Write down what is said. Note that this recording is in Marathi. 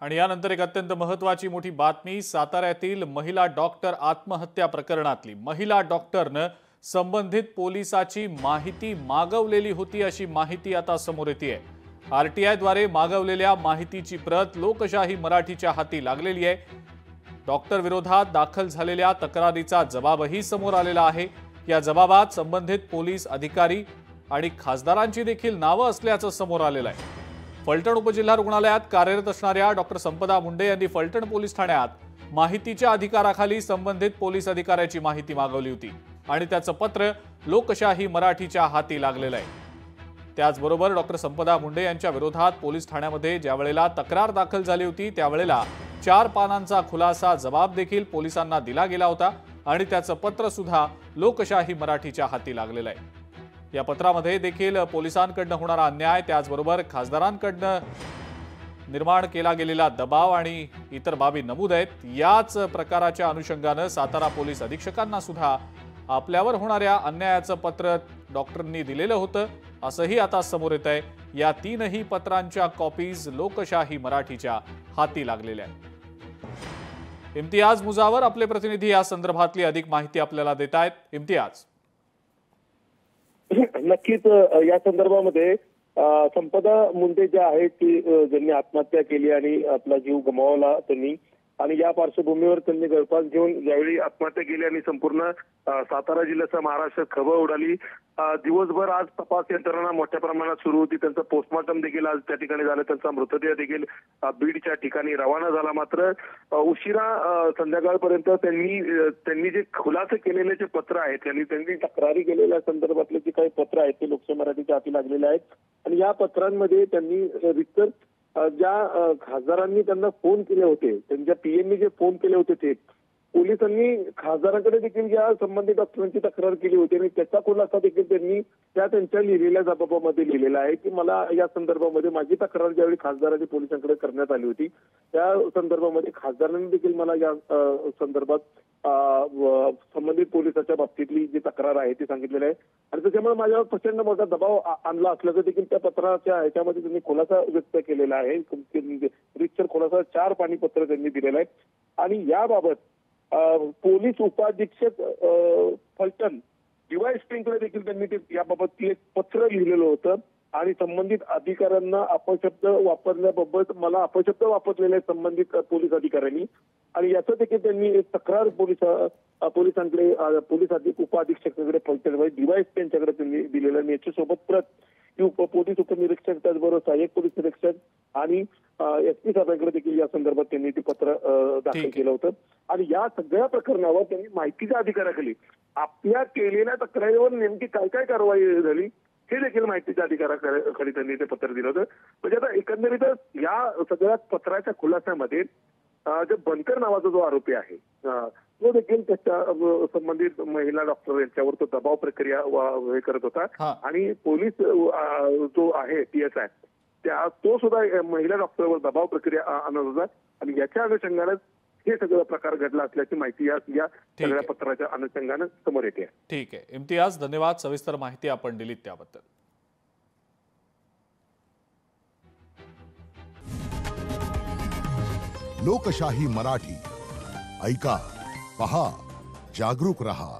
आणि यानंतर एक अत्यंत महत्त्वाची मोठी बातमी, साताऱ्यातील महिला डॉक्टर आत्महत्या प्रकरणातली। महिला डॉक्टरनं संबंधित पोलिसाची माहिती मागवलेली होती अशी माहिती आता समोर येतेय। आरटीआय द्वारे मागवलेल्या माहितीची प्रत लोकशाही मराठीच्या हाती लागलेली आहे। डॉक्टर विरोधात दाखल झालेल्या तक्रारीचा जबाबही समोर आलेला आहे। या जबाबात संबंधित पोलीस अधिकारी आणि खासदारांची देखील नावं असल्याचं समोर आलेलं आहे। फलटण उपजिल्हा रुग्णालयात कार्यरत असणाऱ्या डॉक्टर संपदा मुंडे यांनी फलटण पोलीस ठाण्यात माहितीच्या अधिकाराखाली संबंधित पोलीस अधिकाऱ्याची माहिती मागवली होती आणि त्याचं पत्र लोकशाही मराठीच्या हाती लागलेलं आहे। त्याचबरोबर डॉक्टर संपदा मुंडे यांच्या विरोधात पोलीस ठाण्यामध्ये ज्यावेळेला तक्रार दाखल झाली होती त्यावेळेला 4 पानांचा खुलासा जबाब देखील पोलिसांना दिला गेला होता आणि त्याचं पत्र सुद्धा लोकशाही मराठीच्या हाती लागलेलं आहे। या पत्रामध्ये देखील पोलिसांकडून होणारा अन्याय, त्याचबरोबर खासदारांकडून निर्माण केला गेलेला दबाव आणि इतर बाबी नमूद आहेत। याच प्रकाराच्या अनुषंगाने सातारा पोलीस अधीक्षकांना सुद्धा आपल्यावर होणाऱ्या अन्यायाचं पत्र डॉक्टरांनी दिलेलं होतं असंही आता समोर येत आहे। या 3ही पत्रांच्या कॉपीज लोकशाही मराठीच्या हाती लागलेल्या आहेत। इम्तियाज मुजावर आपले प्रतिनिधी या संदर्भातली अधिक माहिती आपल्याला देत आहेत। इम्तियाज, नक्कीच या संदर्भामध्ये संपदा मुंडे ज्या आहेत की ज्यांनी आत्महत्या केली आणि आपला जीव गमावला त्यांनी, आणि या पार्श्वभूमीवर त्यांनी गळफास घेऊन ज्यावेळी आत्महत्या केली आणि संपूर्ण सातारा जिल्ह्याचा महाराष्ट्रात खळबळ उडाली। दिवसभर आज तपास यंत्रणा मोठ्या प्रमाणात सुरू होती। त्यांचं पोस्टमॉर्टम देखील आज त्या ठिकाणी झालं। त्यांचा मृतदेह देखील बीडच्या ठिकाणी रवाना झाला। मात्र उशिरा संध्याकाळपर्यंत त्यांनी जे खुलासे केलेले जे पत्र आहेत, त्यांनी तक्रारी केलेल्या संदर्भातले जे काही पत्र आहेत ते लोकशाही मराठीच्या हाती लागलेले आहेत। आणि या पत्रांमध्ये त्यांनी रितसर ज्या खासदारांनी त्यांना फोन केले होते, त्यांच्या पीएमनी जे फोन केले होते ते पोलिसांनी खासदारांकडे देखील या संबंधित डॉक्टरांची तक्रार केली होती आणि त्याचा खुलासा देखील त्यांनी त्यांच्या लिहिलेल्या जबाबामध्ये लिहिलेला आहे की मला या संदर्भामध्ये माझी तक्रार ज्यावेळी खासदारांनी पोलिसांकडे करण्यात आली होती त्या संदर्भामध्ये खासदारांनी देखील मला या संदर्भात संबंधित पोलिसाच्या बाबतीतली जी तक्रार आहे ती सांगितलेली आहे आणि त्याच्यामुळे माझ्यावर प्रचंड मोठा दबाव आणला असल्याचं देखील त्या पत्राच्या ह्याच्यामध्ये त्यांनी खुलासा व्यक्त केलेला आहे। रितसर खुलासा 4 पानी पत्र त्यांनी दिलेलं आहे आणि याबाबत पोलीस उपाधीक्षक फलटण डीवाय स्प्रिंगकडे देखील त्यांनी याबाबत एक पत्र लिहिलेलं होतं आणि संबंधित अधिकाऱ्यांना अपशब्द वापरल्याबाबत मला अपशब्द वापरलेले संबंधित पोलीस अधिकाऱ्यांनी आणि याचं देखील त्यांनी एक तक्रार पोलिसांकडे पोलीस उपाधीक्षकांकडे फलटण डीवाय यांच्याकडे त्यांनी दिलेलं आणि याच्यासोबत प्रत पोलीस उपनिरीक्षक त्याचबरोबर सहाय्यक पोलीस निरीक्षक आणि एसपी साहेबांकडे देखील या संदर्भात त्यांनी ते पत्र दाखल केलं होतं। आणि या सगळ्या प्रकरणावर त्यांनी माहितीच्या अधिकाराखाली आपल्या केलेल्या तक्रारीवर नेमकी काय काय कारवाई झाली हे देखील माहितीच्या अधिकाराखाली त्यांनी ते पत्र दिलं होतं। म्हणजे आता एकंदरीतच या सगळ्या पत्राच्या खुलासामध्ये जो बनकर नावाचा जो आरोपी आहे तो देखील त्याच्या संबंधित महिला डॉक्टर यांच्यावर तो दबाव प्रक्रिया हे करत होता आणि पोलीस जो आहे PSI तो सुद्धा महिला डॉक्टरवर दबाव प्रक्रिया आणत होता आणि याच्या अनुषंगाने हे सगळं प्रकार घडला असल्याची माहिती या सगळ्या पत्राच्या अनुषंगाने समोर येते। ठीक आहे इम्तियाज, धन्यवाद सविस्तर माहिती आपण दिलीत त्याबद्दल। लोकशाही मराठी ऐका, पहा, जागरूक रहा।